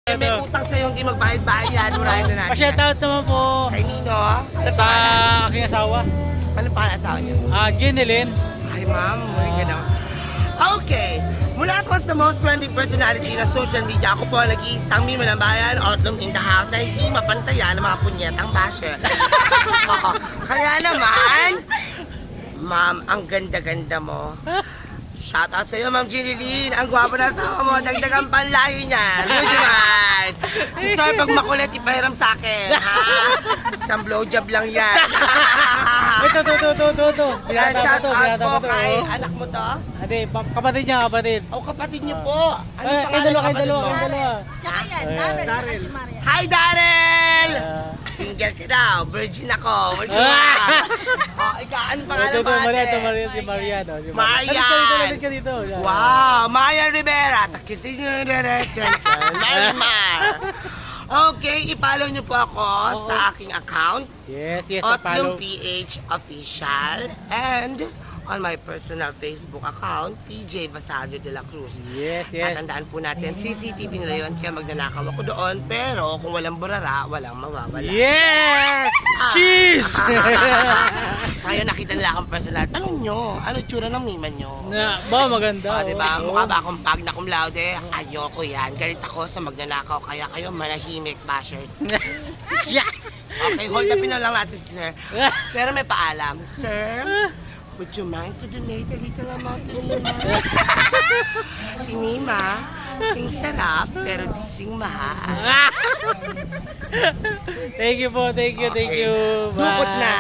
May utang sa'yo, hindi magbayad-bayad yan. Murahin na natin. Pa-shoutout naman po Kay Nino. Ano sa pangalan? aking asawa. Ano pangalan asawa niyo? Jeneline. Ay, ma'am. Muy ganda. Okay. Mula po sa most trending personality na social media, ako po ang nag-iisang mimo ng bayan, Autumn in the house, na hindi mapantayan ng mga punyetang basher. Oo. Kaya naman, ma'am, ang ganda-ganda mo. Shout out sa'yo, Ma'am Jeneline. Ang gwapo na asawa mo. Dagdagang panlahi niya. Ano naman? Si Sir, pag makulit, ipahiram sa akin. Ha? Isang blowjob lang yan. Ito. Shout out po to. kay anak mo to. Ate, kapatid niya, kapatid. O kapatid niyo po. Ano Kay pangalan ng kapatid mo? dalawa. Tsaka yan, Darrell, tsaka si Maria. Hi, Darrell! Ah. Single ka daw. Virgin ako. Virgin ka. O, ikaw, ano pangalan Ito, mo ate? Maria, si Maria. No? Si Marian! Lapit ka dito. Yan. Wow! Marian Rivera! Marimar! Okay, i-follow niyo po ako sa aking account, Yes, Autumn follow. PH Official, and on my personal Facebook account, PJ Basadio de la Cruz. Yes. Tatandaan po natin, CCTV nila yun, kaya magnanakaw ako doon, pero kung walang burara, walang mawawala. Yes! Cheese! Kaya nakita nila akong personal. Tanong nyo, ano tsura ng mima nyo? Maganda. Diba? Oo. Mukha ba akong magna cum laude? Ayoko yan. Galit ako sa magnanakaw, kaya kayo manahimik, bashers. Okay, hold upin na lang natin si Sir. Pero may paalam. Sir, would you mind to donate a little amount to Mima? Si Mima, sing sarap, pero di sing mahal. Thank you po, thank you. Okay. Bye. Dukot na.